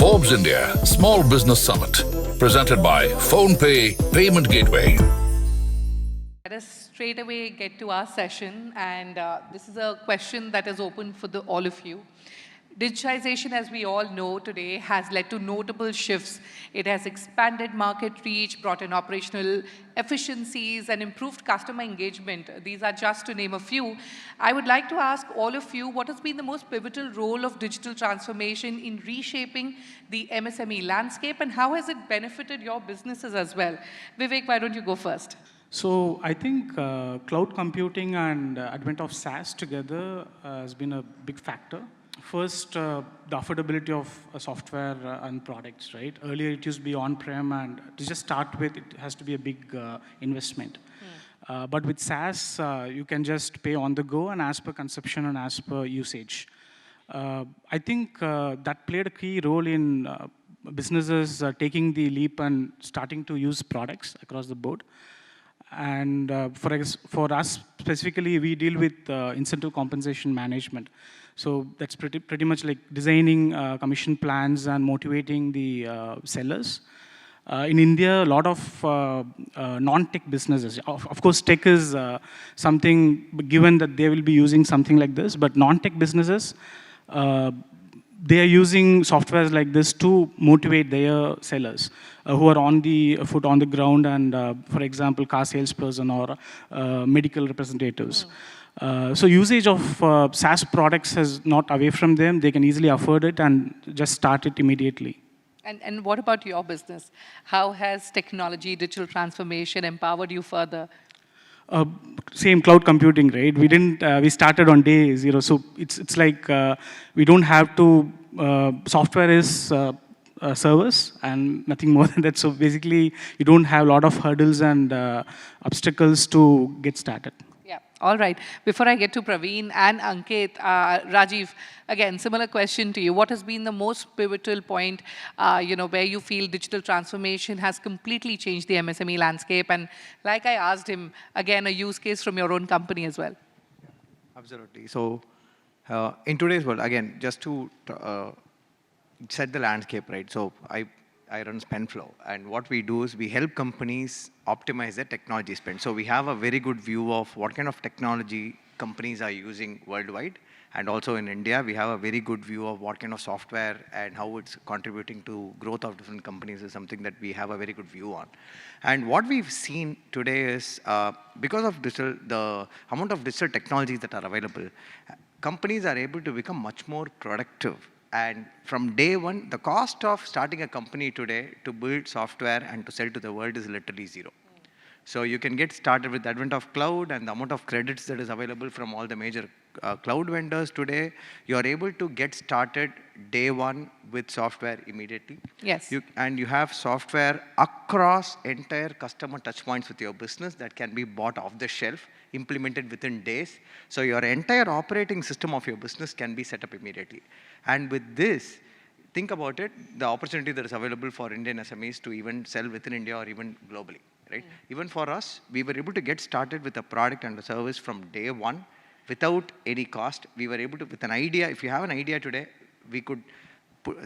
Forbes India Small Business Summit, presented by PhonePe Payment Gateway. Let us straight away get to our session, and this is a question that is open for all of you. Digitization, as we all know today, has led to notable shifts. It has expanded market reach, brought in operational efficiencies, and improved customer engagement. These are just to name a few. I would like to ask all of you, what has been the most pivotal role of digital transformation in reshaping the MSME landscape, and how has it benefited your businesses as well? Vivek, why don't you go first? So I think cloud computing and advent of SaaS together has been a big factor. First, the affordability of software and products, right? Earlier, it used to be on-prem, and to just start with, it has to be a big investment. But with SaaS, you can just pay on the go and as per consumption and as per usage. I think that played a key role in businesses taking the leap and starting to use products across the board. And for us specifically, we deal with incentive compensation management. So that's pretty much like designing commission plans and motivating the sellers. In India, a lot of non-tech businesses, of course, tech is something, given that they will be using something like this, but non-tech businesses, they are using softwares like this to motivate their sellers who are on the foot on the ground, and for example, car salesperson or medical representatives. So usage of SaaS products is not away from them. They can easily afford it and just start it immediately. And what about your business? How has technology, digital transformation empowered you further? Same cloud computing, right? We didn't. We started on day zero, so it's like we don't have to. Software is a service and nothing more than that. So basically, you don't have a lot of hurdles and obstacles to get started. Yeah. All right. Before I get to Praveen and Ankit, Rajiv, again, similar question to you. What has been the most pivotal point, where you feel digital transformation has completely changed the MSME landscape? And like I asked him, again, a use case from your own company as well. Absolutely. So in today's world, again, just to set the landscape, right? So I run SpendFlow, and what we do is we help companies optimize their technology spend. So we have a very good view of what kind of technology companies are using worldwide, and also in India, we have a very good view of what kind of software and how it's contributing to growth of different companies is something that we have a very good view on. And what we've seen today is because of the amount of digital technologies that are available, companies are able to become much more productive. And from day one, the cost of starting a company today to build software and to sell to the world is literally zero. So you can get started with the advent of cloud and the amount of credits that is available from all the major cloud vendors today. You are able to get started day one with software immediately. Yes. And you have software across entire customer touchpoints with your business that can be bought off the shelf, implemented within days. So your entire operating system of your business can be set up immediately. And with this, think about it, the opportunity that is available for Indian SMEs to even sell within India or even globally, right? Even for us, we were able to get started with a product and a service from day one without any cost. We were able to, with an idea, if you have an idea today, we could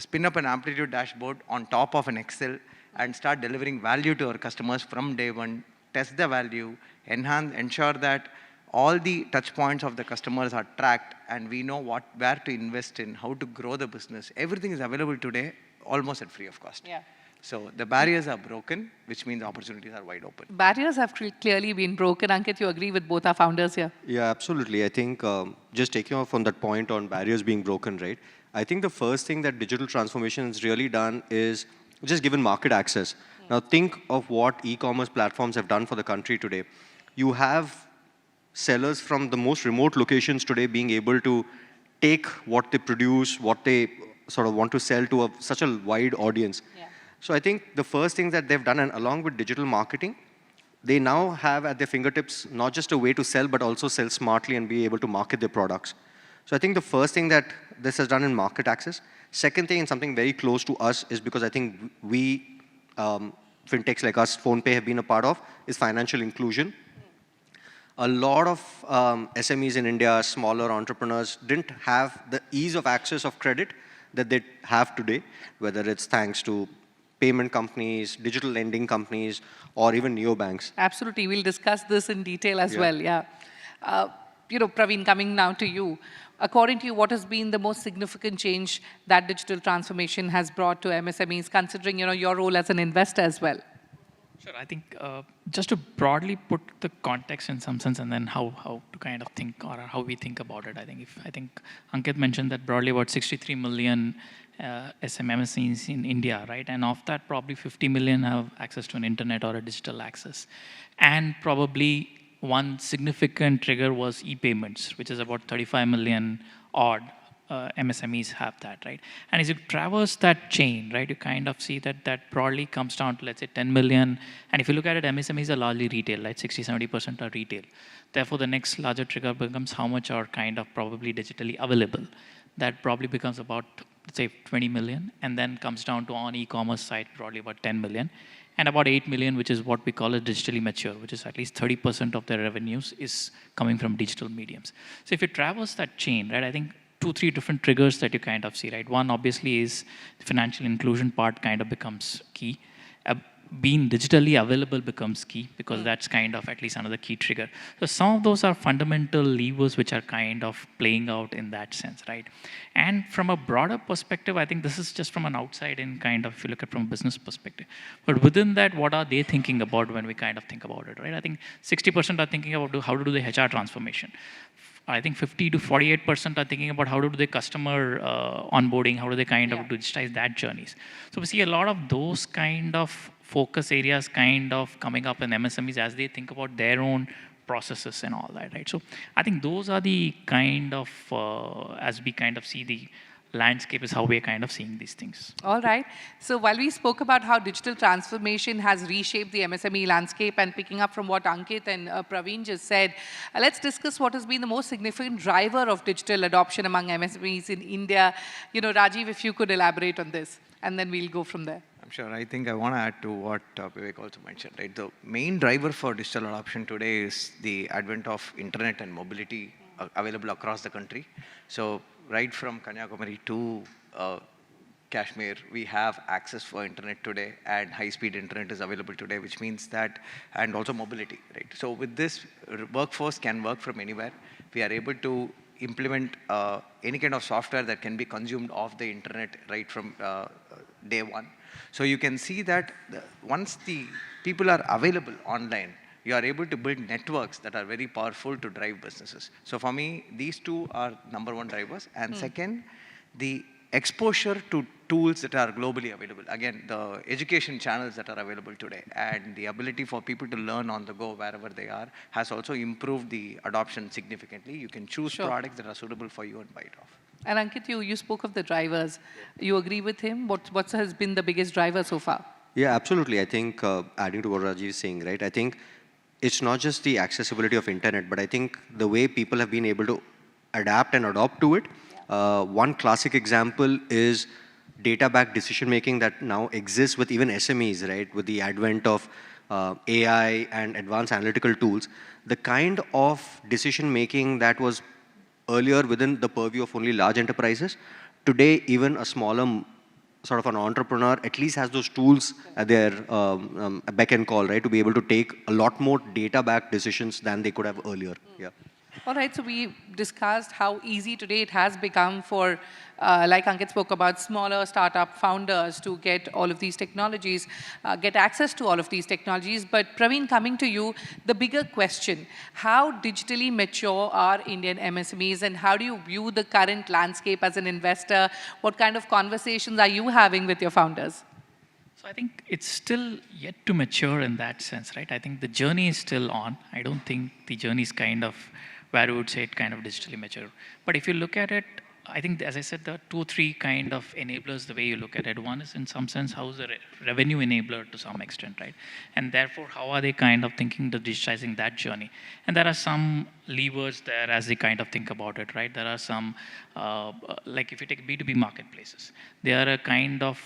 spin up an Amplitude dashboard on top of an Excel and start delivering value to our customers from day one, test the value, ensure that all the touch points of the customers are tracked, and we know where to invest in, how to grow the business. Everything is available today, almost at free of cost. Yeah. So the barriers are broken, which means opportunities are wide open. Barriers have clearly been broken. Ankit, you agree with both our founders here? Yeah, absolutely. I think just taking off on that point on barriers being broken, right? I think the first thing that digital transformation has really done is just given market access. Now think of what e-commerce platforms have done for the country today. You have sellers from the most remote locations today being able to take what they produce, what they sort of want to sell to such a wide audience. Yeah. So I think the first thing that they've done, and along with digital marketing, they now have at their fingertips not just a way to sell, but also sell smartly and be able to market their products. So I think the first thing that this has done in market access. Second thing, and something very close to us, is because I think we, fintechs like us, PhonePe, have been a part of, is financial inclusion. A lot of SMEs in India, smaller entrepreneurs, didn't have the ease of access of credit that they have today, whether it's thanks to payment companies, digital lending companies, or even neobanks. Absolutely. We'll discuss this in detail as Yeah. well. Yeah. Praveen, coming now to you. According to you, what has been the most significant change that digital transformation has brought to MSMEs, considering your role as an investor as well? Sure. I think just to broadly put the context in some sense, and then how to kind of think or how we think about it. I think Ankit mentioned that broadly about 63 million SMMSs in India, right? And of that, probably 50 million have access to an internet or a digital access, and probably one significant trigger was e-payments, which is about 35 million odd MSMEs have that, right? And as you traverse that chain, right, you kind of see that broadly comes down to, let's say, 10 million. And if you look at it, MSMEs are largely retail, like 60-70% are retail. Therefore, the next larger trigger becomes how much are kind of probably digitally available. That probably becomes about, let's say, 20 million, and then comes down to on e-commerce side, probably about 10 million. And about 8 million, which is what we call it digitally mature, which is at least 30% of their revenues is coming from digital mediums. So if you traverse that chain, right, I think 2-3 different triggers that you kind of see, right? One obviously is the financial inclusion part kind of becomes key. Being digitally available becomes key because that's kind of at least another key trigger. So some of those are fundamental levers which are kind of playing out in that sense, right? And from a broader perspective, I think this is just from an outside in kind of, if you look at from a business perspective. But within that, what are they thinking about when we kind of think about it, right? I think 60% are thinking about how to do the HR transformation. I think 50 to 48% are thinking about how to do the customer onboarding, how do they kind of digitize that journeys. So we see a lot of those kind of focus areas kind of coming up in MSMEs as they think about their own processes and all that, right? So I think those are the kind of, as we kind of see the landscape is how we're kind of seeing these things. All right. So while we spoke about how digital transformation has reshaped the MSME landscape and picking up from what Ankit and Praveen just said, let's discuss what has been the most significant driver of digital adoption among MSMEs in India. Rajiv, if you could elaborate on this, and then we'll go from there. I'm sure. I think I want to add to what Vivek also mentioned, right? The main driver for digital adoption today is the advent of internet and mobility available across the country. So right from Kanyakumari to Kashmir, we have access for internet today, and high-speed internet is available today, which means that, and also mobility, right? So with this, workforce can work from anywhere. We are able to implement any kind of software that can be consumed off the internet right from day one. So you can see that once the people are available online, you are able to build networks that are very powerful to drive businesses. So for me, these two are number one drivers. And second, the exposure to tools that are globally available. Again, the education channels that are available today and the ability for people to learn on the go wherever they are has also improved the adoption significantly. You can choose products that are suitable for you and buy it off. And Ankit, you spoke of the drivers. You agree with him? What has been the biggest driver so far? Yeah, absolutely. I think adding to what Rajiv is saying, right? I think it's not just the accessibility of internet, but I think the way people have been able to adapt and adopt to it. One classic example is data-backed decision-making that now exists with even SMEs, right? With the advent of AI and advanced analytical tools, the kind of decision-making that was earlier within the purview of only large enterprises, today even a smaller sort of an entrepreneur at least has those tools at their beck and call, right? To be able to take a lot more data-backed decisions than they could have earlier. Yeah. All right, so we discussed how easy today it has become for, like Ankit spoke about, smaller startup founders to get all of these technologies, get access to all of these technologies. But Praveen, coming to you, the bigger question, how digitally mature are Indian MSMEs, and how do you view the current landscape as an investor? What kind of conversations are you having with your founders? So I think it's still yet to mature in that sense, right? I think the journey is still on. I don't think the journey is kind of where we would say it kind of digitally mature. But if you look at it, I think, as I said, there are 2 or 3 kind of enablers the way you look at it. One is, in some sense, how is the revenue enabler to some extent, right? And therefore, how are they kind of thinking to digitizing that journey? And there are some levers there as they kind of think about it, right? There are some, like if you take B2B marketplaces, they are a kind of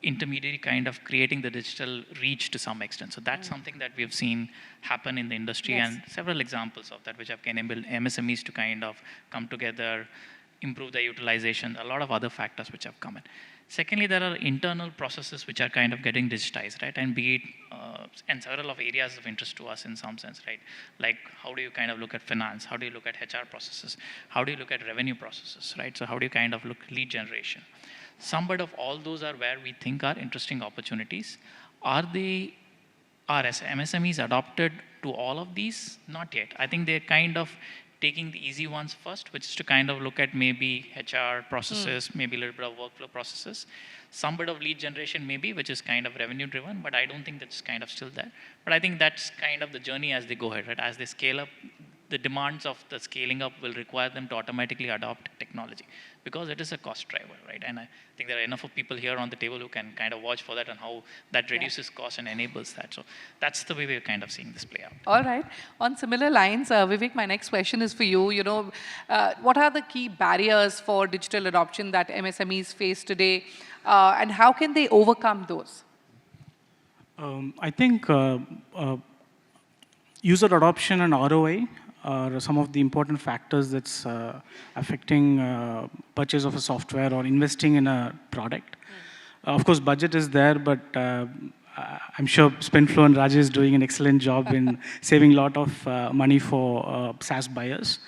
intermediary kind of creating the digital reach to some extent. So that's something that we've seen happen in the industry, and several examples of that which have enabled MSMEs to kind of come together, improve the utilization, a lot of other factors which have come in. Secondly, there are internal processes which are kind of getting digitized, right? And be it, and several of areas of interest to us in some sense, right? Like how do you kind of look at finance? How do you look at HR processes? How do you look at revenue processes, right? So how do you kind of look lead generation? Some bit of all those are where we think are interesting opportunities. Are MSMEs adopted to all of these? Not yet. I think they're kind of taking the easy ones first, which is to kind of look at maybe HR processes, maybe a little bit of workflow processes, some bit of lead generation maybe, which is kind of revenue driven, but I don't think that's kind of still there. But I think that's kind of the journey as they go ahead, right? As they scale up, the demands of the scaling up will require them to automatically adopt technology because it is a cost driver, right? And I think there are enough of people here on the table who can kind of watch for that and how that reduces cost and enables that. So that's the way we're kind of seeing this play out. All right. On similar lines, Vivek, my next question is for you. What are the key barriers for digital adoption that MSMEs face today, and how can they overcome those? I think user adoption and ROI are some of the important factors that's affecting purchase of a software or investing in a product. Of course, budget is there, but I'm sure SpendFlow and Raj is doing an excellent job in saving a lot of money for SaaS buyers.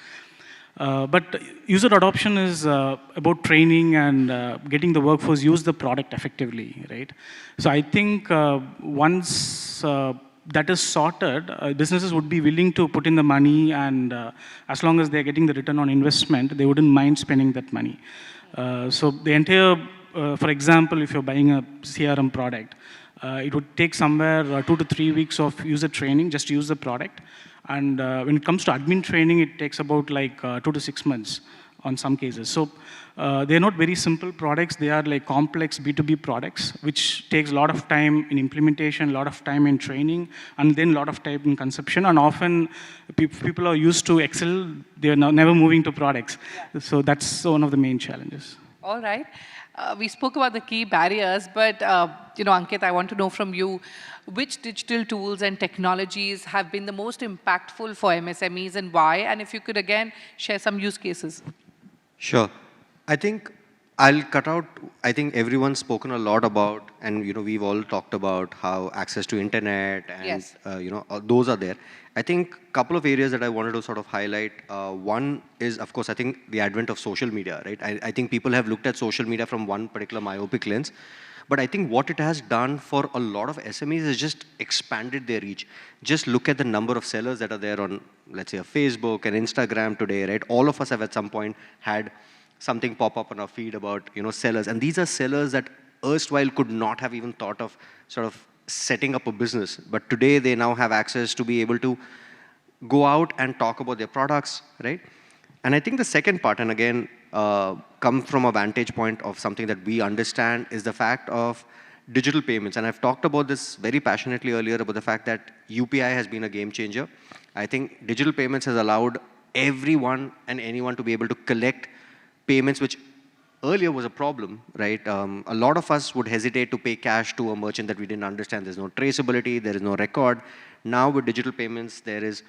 But user adoption is about training and getting the workforce use the product effectively, right? So I think once that is sorted, businesses would be willing to put in the money, and as long as they're getting the return on investment, they wouldn't mind spending that money. So the entire, for example, if you're buying a CRM product, it would take somewhere 2 to 3 weeks of user training just to use the product. And when it comes to admin training, it takes about like 2 to 6 months on some cases. So they're not very simple products. They are like complex B2B products, which takes a lot of time in implementation, a lot of time in training, and then a lot of time in conception. And often people are used to Excel. They're never moving to products. Yeah. So that's one of the main challenges. All right. We spoke about the key barriers, but Ankit, I want to know from you, which digital tools and technologies have been the most impactful for MSMEs and why? And if you could again share some use cases. Sure. I think I'll cut out, I think everyone's spoken a lot about, and we've all talked about how access to internet and, yes. Those are there. I think a couple of areas that I wanted to sort of highlight. One is, of course, I think the advent of social media, right? I think people have looked at social media from one particular myopic lens. But I think what it has done for a lot of SMEs is just expanded their reach. Just look at the number of sellers that are there on, let's say, a Facebook and Instagram today, right? All of us have at some point had something pop up on our feed about, sellers. And these are sellers that erstwhile could not have even thought of sort of setting up a business. But today they now have access to be able to go out and talk about their products, right? And I think the second part, and again, come from a vantage point of something that we understand, is the fact of digital payments. And I've talked about this very passionately earlier about the fact that UPI has been a game changer. I think digital payments has allowed everyone and anyone to be able to collect payments, which earlier was a problem, right? A lot of us would hesitate to pay cash to a merchant that we didn't understand. There's no traceability, there is no record. Now with digital payments, there's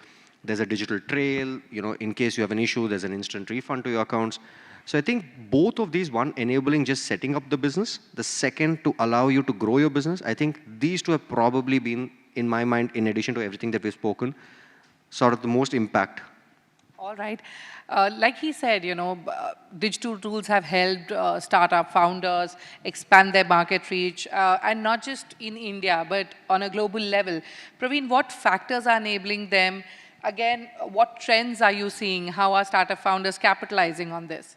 a digital trail. In case you have an issue, there's an instant refund to your accounts. So I think both of these, one enabling just setting up the business, the second to allow you to grow your business, I think these two have probably been, in my mind, in addition to everything that we've spoken, sort of the most impact. All right. Like he said, digital tools have helped startup founders expand their market reach, and not just in India, but on a global level. Praveen, what factors are enabling them? Again, what trends are you seeing? How are startup founders capitalizing on this?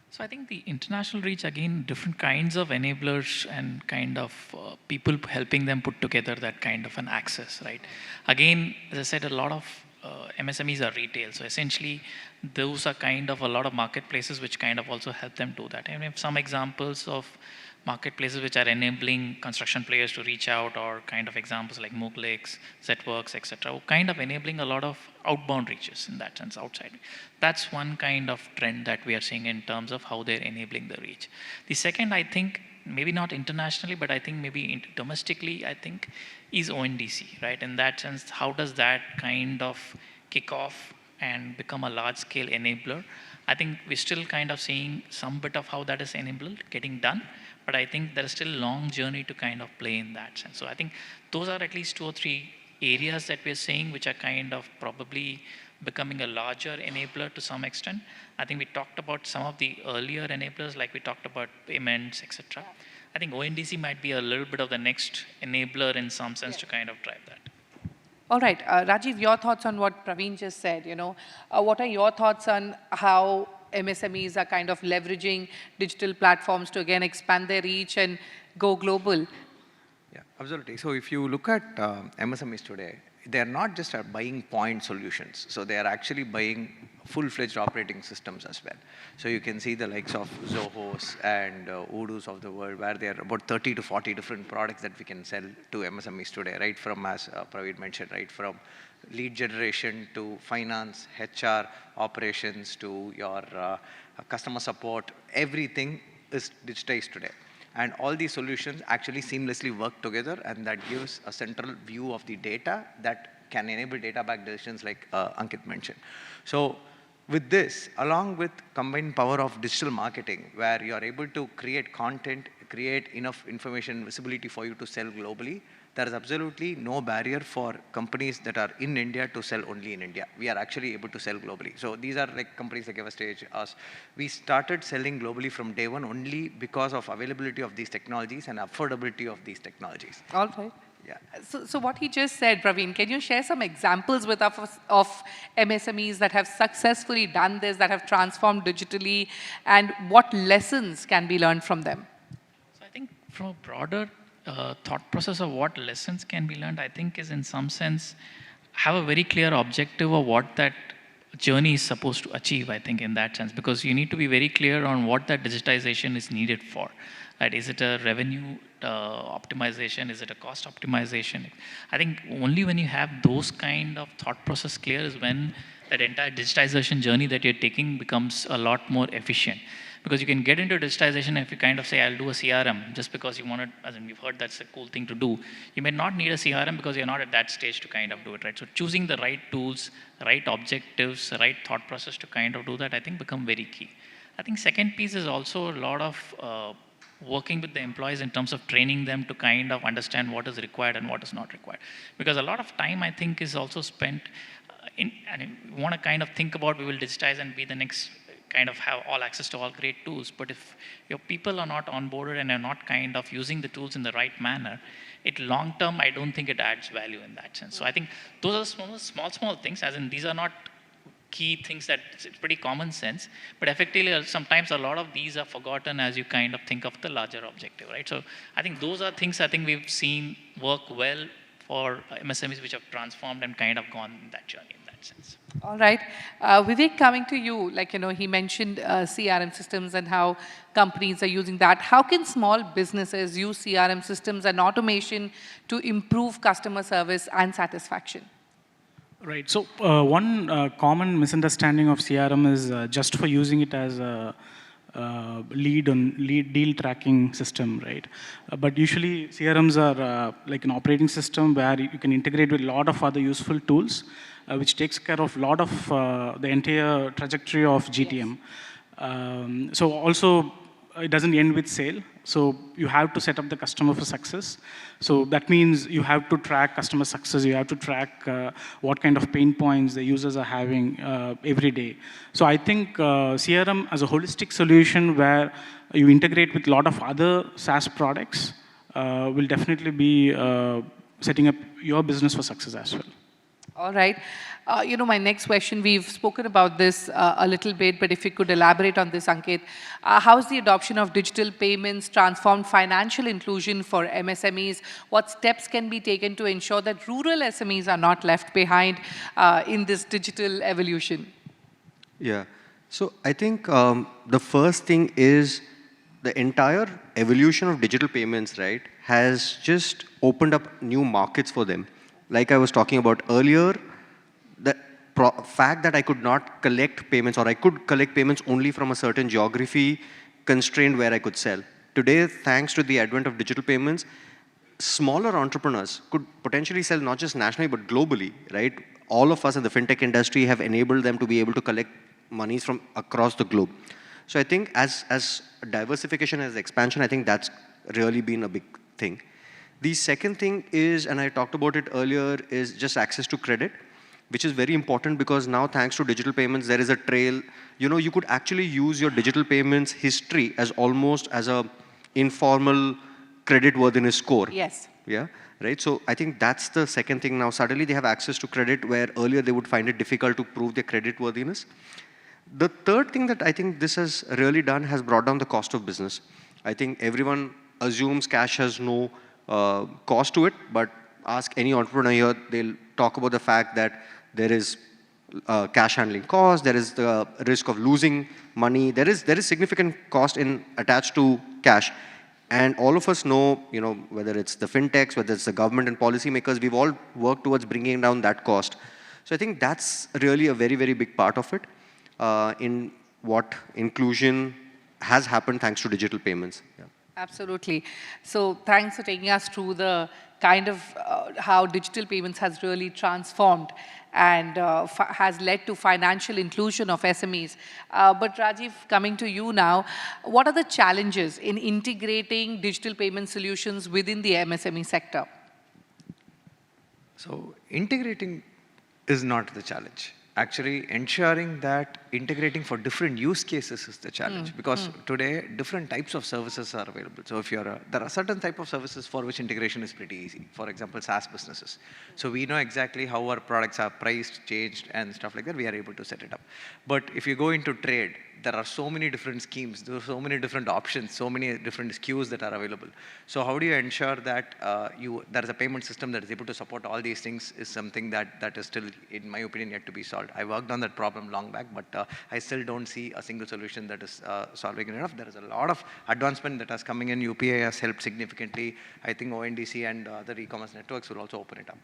So I think the international reach, again, different kinds of enablers and kind of people helping them put together that kind of an access, right? Again, as I said, a lot of MSMEs are retail. So essentially, those are kind of a lot of marketplaces which kind of also help them do that. And we have some examples of marketplaces which are enabling construction players to reach out, or kind of examples like Mooglix, Zetworks, etc., kind of enabling a lot of outbound reaches in that sense outside. That's one kind of trend that we are seeing in terms of how they're enabling the reach. The second, I think, maybe not internationally, but I think maybe domestically, I think, is ONDC, right? In that sense, how does that kind of kick off and become a large-scale enabler? I think we're still kind of seeing some bit of how that is enabled, getting done, but I think there is still a long journey to kind of play in that sense. So I think those are at least 2 or 3 areas that we're seeing which are kind of probably becoming a larger enabler to some extent. I think we talked about some of the earlier enablers, like we talked about payments, etc. I think ONDC might be a little bit of the next enabler in some sense to kind of drive that. All right, Rajiv, your thoughts on what Praveen just said, what are your thoughts on how MSMEs are kind of leveraging digital platforms to again expand their reach and go global? Yeah, absolutely. So if you look at MSMEs today, they are not just buying point solutions. So they are actually buying full-fledged operating systems as well. So you can see the likes of Zohos and Odoo's of the world, where there are about 30 to 40 different products that we can sell to MSMEs today, right from, as Praveer mentioned, right from lead generation to finance, HR, operations to your customer support. Everything is digitized today. And all these solutions actually seamlessly work together, and that gives a central view of the data that can enable data-backed decisions like Ankit mentioned. So with this, along with combined power of digital marketing, where you are able to create content, create enough information visibility for you to sell globally, there is absolutely no barrier for companies that are in India to sell only in India. We are actually able to sell globally. So these are like companies like Everstage, us. We started selling globally from day one only because of availability of these technologies and affordability of these technologies. All right. Yeah. So what he just said, Praveen, can you share some examples with us of MSMEs that have successfully done this, that have transformed digitally, and what lessons can be learned from them? So I think from a broader thought process of what lessons can be learned, I think is in some sense have a very clear objective of what that journey is supposed to achieve, I think in that sense, because you need to be very clear on what that digitization is needed for. Right? Is it a revenue optimization? Is it a cost optimization? I think only when you have those kind of thought process clear is when that entire digitization journey that you're taking becomes a lot more efficient. Because you can get into digitization if you kind of say, I'll do a CRM just because you want to, as in we've heard that's a cool thing to do. You may not need a CRM because you're not at that stage to kind of do it, right? So choosing the right tools, right objectives, right thought process to kind of do that, I think become very key. I think second piece is also a lot of working with the employees in terms of training them to kind of understand what is required and what is not required. Because a lot of time, I think, is also spent and we want to kind of think about we will digitize and be the next kind of have all access to all great tools. But if your people are not onboarded and are not kind of using the tools in the right manner, it long term, I don't think it adds value in that sense. So I think those are small things, as in these are not key things that it's pretty common sense, but effectively sometimes a lot of these are forgotten as you kind of think of the larger objective, right? So I think those are things I think we've seen work well for MSMEs which have transformed and kind of gone that journey in that sense. All right. Vivek, coming to you, he mentioned CRM systems and how companies are using that. How can small businesses use CRM systems and automation to improve customer service and satisfaction? Right. So one common misunderstanding of CRM is just for using it as a lead deal tracking system, right? But usually CRMs are like an operating system where you can integrate with a lot of other useful tools, which takes care of a lot of the entire trajectory of GTM. Yes. So also, it doesn't end with sale. So you have to set up the customer for success. So that means you have to track customer success. You have to track what kind of pain points the users are having every day. So I think CRM as a holistic solution where you integrate with a lot of other SaaS products will definitely be setting up your business for success as well. All right. My next question, we've spoken about this a little bit, but if you could elaborate on this, Ankit. How has the adoption of digital payments transformed financial inclusion for MSMEs? What steps can be taken to ensure that rural SMEs are not left behind in this digital evolution? Yeah. So I think the first thing is the entire evolution of digital payments, right, has just opened up new markets for them. Like I was talking about earlier, the fact that I could not collect payments or I could collect payments only from a certain geography constrained where I could sell. Today, thanks to the advent of digital payments, smaller entrepreneurs could potentially sell not just nationally but globally, right? All of us in the fintech industry have enabled them to be able to collect monies from across the globe. So I think as diversification, as expansion, I think that's really been a big thing. The second thing is, and I talked about it earlier, is just access to credit, which is very important because now thanks to digital payments, there is a trail. You know, you could actually use your digital payments history as almost as a informal creditworthiness score. Yes. Yeah, right. So I think that's the second thing. Now suddenly they have access to credit where earlier they would find it difficult to prove their creditworthiness. The third thing that I think this has really done has brought down the cost of business. I think everyone assumes cash has no cost to it, but ask any entrepreneur here, they'll talk about the fact that there is cash handling cost, there is the risk of losing money, there is significant cost attached to cash. And all of us know, you know, whether it's the fintechs, whether it's the government and policymakers, we've all worked towards bringing down that cost. So I think that's really a very, very big part of it in what inclusion has happened thanks to digital payments. Yeah. Absolutely. So thanks for taking us through the kind of how digital payments has really transformed and has led to financial inclusion of SMEs. But Rajiv, coming to you now, what are the challenges in integrating digital payment solutions within the MSME sector? So integrating is not the challenge. Actually, ensuring that integrating for different use cases is the challenge because today different types of services are available. So if there are certain type of services for which integration is pretty easy. For example, SaaS businesses. So we know exactly how our products are priced, changed, and stuff like that. We are able to set it up. But if you go into trade, there are so many different schemes, there are so many different options, so many different SKUs that are available. So how do you ensure that there is a payment system that is able to support all these things is something that is still, in my opinion, yet to be solved. I worked on that problem long back, but I still don't see a single solution that is solving it enough. There is a lot of advancement that has coming in. UPI has helped significantly. I think ONDC and other e-commerce networks will also open it up.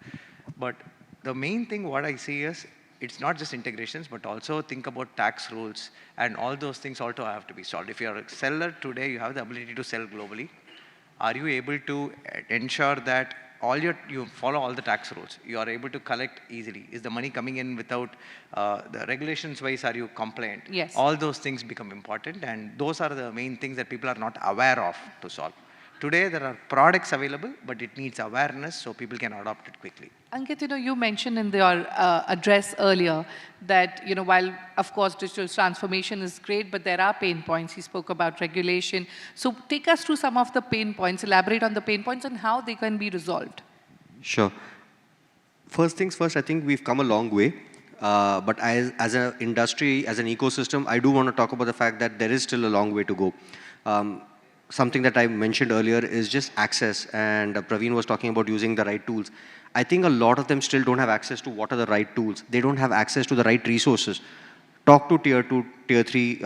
But the main thing what I see is, it's not just integrations, but also think about tax rules and all those things also have to be solved. If you're a seller today, you have the ability to sell globally. Are you able to ensure that you follow all the tax rules? You are able to collect easily. Is the money coming in without, the regulations wise, are you compliant? Yes. All those things become important and those are the main things that people are not aware of to solve. Today, there are products available, but it needs awareness so people can adopt it quickly. Ankit, you know, you mentioned in your address earlier that, you know, while of course digital transformation is great, but there are pain points. You spoke about regulation. So take us through some of the pain points, elaborate on the pain points and how they can be resolved. Sure. First things first, I think we've come a long way. But as an industry, as an ecosystem, I do want to talk about the fact that there is still a long way to go. Something that I mentioned earlier is just access, and Praveen was talking about using the right tools. I think a lot of them still don't have access to what are the right tools. They don't have access to the right resources. Talk to tier 2, tier 3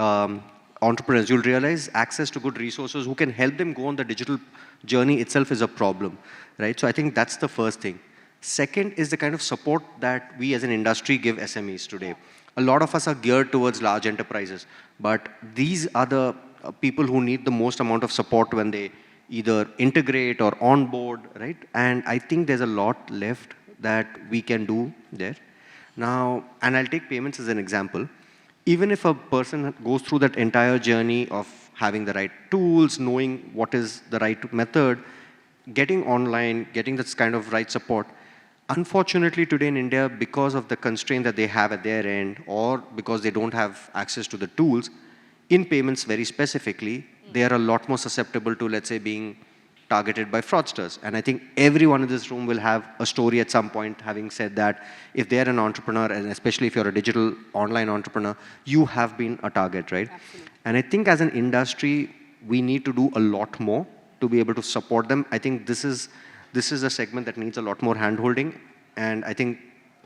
entrepreneurs. You'll realize access to good resources who can help them go on the digital journey itself is a problem, right? So I think that's the first thing. Second is the kind of support that we as an industry give SMEs today. A lot of us are geared towards large enterprises, but these are the people who need the most amount of support when they either integrate or onboard, right? And I think there's a lot left that we can do there. Now, and I'll take payments as an example. Even if a person goes through that entire journey of having the right tools, knowing what is the right method, getting online, getting this kind of right support, unfortunately today in India, because of the constraint that they have at their end, or because they don't have access to the tools, in payments very specifically, they are a lot more susceptible to, let's say, being targeted by fraudsters. And I think everyone in this room will have a story at some point having said that if they're an entrepreneur, and especially if you're a digital online entrepreneur, you have been a target, right? Absolutely. And I think as an industry, we need to do a lot more to be able to support them. I think this is a segment that needs a lot more hand-holding. And I think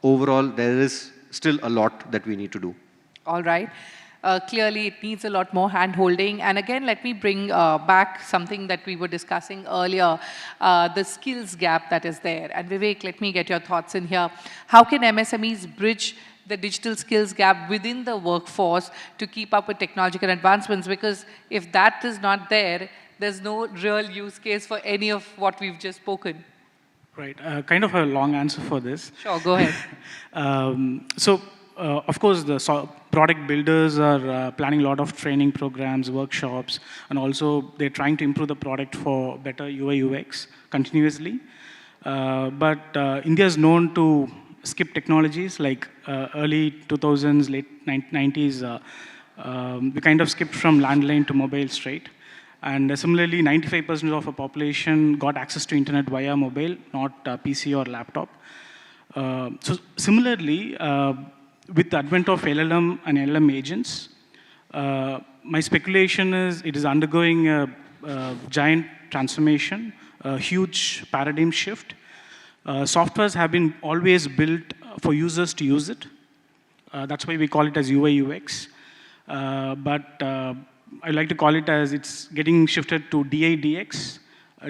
overall, there is still a lot that we need to do. All right. Clearly, it needs a lot more hand-holding. And again, let me bring back something that we were discussing earlier, the skills gap that is there. And Vivek, let me get your thoughts in here. How can MSMEs bridge the digital skills gap within the workforce to keep up with technological advancements? Because if that is not there, there's no real use case for any of what we've just spoken. Right. Kind of a long answer for this. Sure, go ahead. So of course, the product builders are planning a lot of training programs, workshops, and also they're trying to improve the product for better UI UX continuously. But India is known to skip technologies like early 2000s, late 90s. We kind of skipped from landline to mobile straight. And similarly, 95% of our population got access to internet via mobile, not PC or laptop. So similarly, with the advent of LLM and LLM agents, my speculation is it is undergoing a giant transformation, a huge paradigm shift. Softwares have been always built for users to use it. That's why we call it as UI UX. But I like to call it as it's getting shifted to DIDX,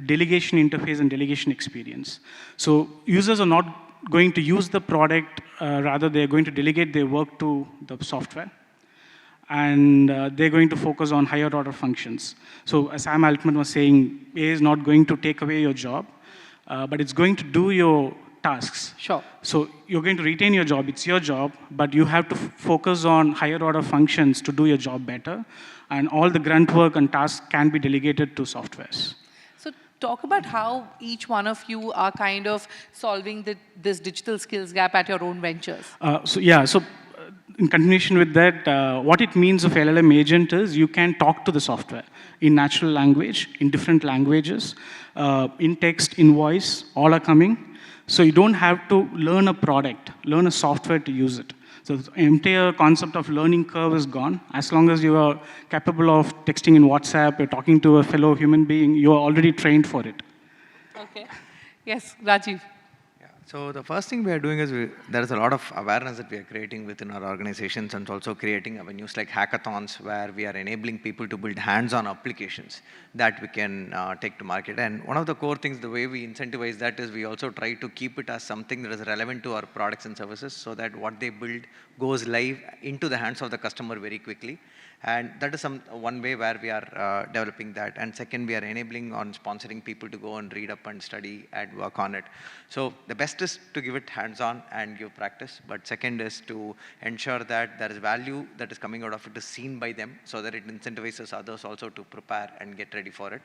delegation interface and delegation experience. So users are not going to use the product, rather they're going to delegate their work to the software. And they're going to focus on higher order functions. So as Sam Altman was saying, AI is not going to take away your job, but it's going to do your tasks. Sure. So you're going to retain your job, it's your job, but you have to focus on higher order functions to do your job better. And all the grunt work and tasks can be delegated to softwares. So talk about how each one of you are kind of solving this digital skills gap at your own ventures. So in continuation with that, what it means of LLM agent is you can talk to the software in natural language, in different languages, in text, in voice, all are coming. So you don't have to learn a product, learn a software to use it. So the entire concept of learning curve is gone. As long as you are capable of texting in WhatsApp, you're talking to a fellow human being, you are already trained for it. Okay. Yes, Rajiv. Yeah. So the first thing we are doing is there is a lot of awareness that we are creating within our organizations and also creating avenues like hackathons where we are enabling people to build hands-on applications that we can take to market. And one of the core things, the way we incentivize that is we also try to keep it as something that is relevant to our products and services so that what they build goes live into the hands of the customer very quickly. And that is one way where we are developing that. And second, we are enabling on sponsoring people to go and read up and study and work on it. So the best is to give it hands-on and give practice. But second is to ensure that there is value that is coming out of it is seen by them so that it incentivizes others also to prepare and get ready for it.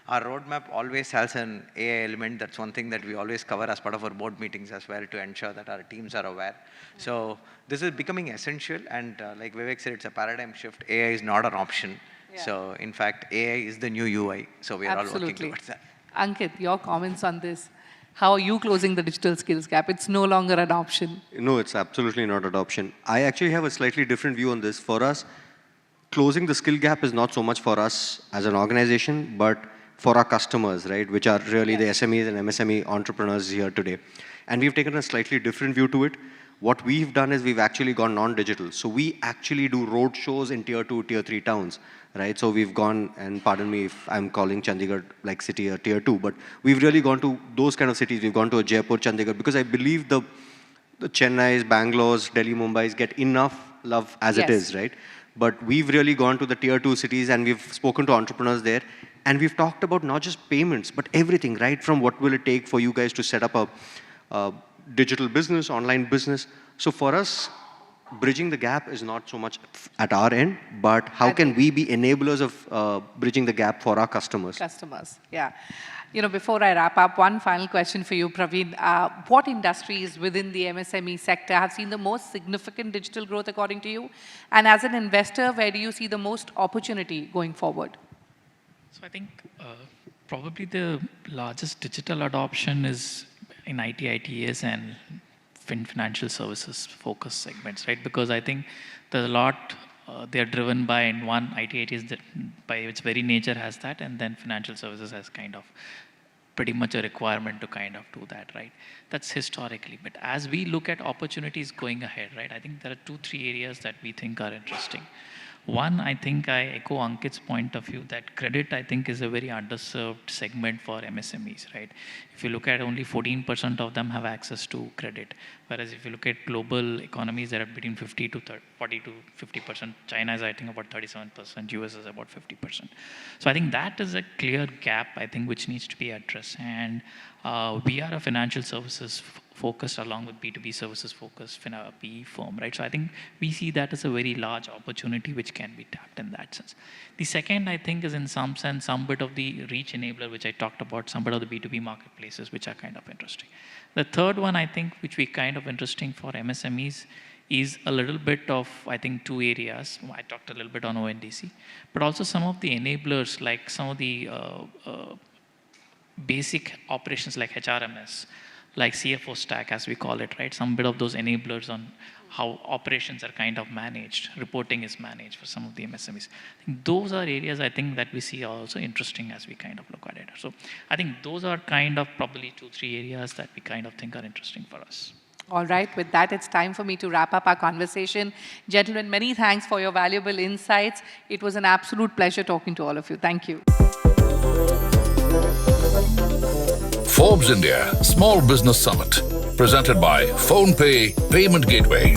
Our roadmap always has an AI element. That's one thing that we always cover as part of our board meetings as well to ensure that our teams are aware. So this is becoming essential, and like Vivek said, it's a paradigm shift. AI is not an option. Yeah. So in fact, AI is the new UI. So we are all working towards that. Ankit, your comments on this. How are you closing the digital skills gap? It's no longer an option. No, it's absolutely not an option. I actually have a slightly different view on this. For us, closing the skill gap is not so much for us as an organization, but for our customers, right, which are really the SMEs and MSME entrepreneurs here today. And we've taken a slightly different view to it. What we've done is we've actually gone non-digital. So we actually do road shows in tier 2, tier 3 towns, right? So we've gone, and pardon me if I'm calling Chandigarh like city a tier 2, but we've really gone to those kind of cities. We've gone to Jaipur, Chandigarh, because I believe the Chennai's, Bangalore's, Delhi, Mumbai's get enough love as it is, right? But we've really gone to the tier 2 cities and we've spoken to entrepreneurs there. And we've talked about not just payments, but everything, right? From what will it take for you guys to set up a digital business, online business. So for us, bridging the gap is not so much at our end, but how can we be enablers of bridging the gap for our customers? Yeah. You know, before I wrap up, one final question for you, Praveen. What industries within the MSME sector have seen the most significant digital growth according to you? And as an investor, where do you see the most opportunity going forward? So I think probably the largest digital adoption is in IT, ITES and financial services focus segments, right? Because I think there's a lot they're driven by, in one, IT, ITES that by its very nature has that, and then financial services has kind of pretty much a requirement to kind of do that, right? That's historically. But as we look at opportunities going ahead, right, I think there are 2-3 areas that we think are interesting. One, I think I echo Ankit's point of view that credit, I think, is a very underserved segment for MSMEs, right? If you look at only 14% of them have access to credit, whereas if you look at global economies, they're at between 40 to 50%. China is, I think, about 37%. US is about 50%. So I think that is a clear gap, I think, which needs to be addressed. And we are a financial services focused along with B2B services focused PE firm, right? So I think we see that as a very large opportunity which can be tapped in that sense. The second, I think, is in some sense, some bit of the reach enabler, which I talked about, some bit of the B2B marketplaces, which are kind of interesting. The third one, I think, which we kind of interesting for MSMEs is a little bit of, I think, two areas. I talked a little bit on ONDC, but also some of the enablers, like some of the basic operations like HRMS, like CFO stack, as we call it, right? Some bit of those enablers on how operations are kind of managed, reporting is managed for some of the MSMEs. I think those are areas I think that we see are also interesting as we kind of look at it. So I think those are kind of probably 2-3 areas that we kind of think are interesting for us. All right, with that, it's time for me to wrap up our conversation. Gentlemen, many thanks for your valuable insights. It was an absolute pleasure talking to all of you. Thank you. Forbes India Small Business Summit, presented by PhonePe Payment Gateway.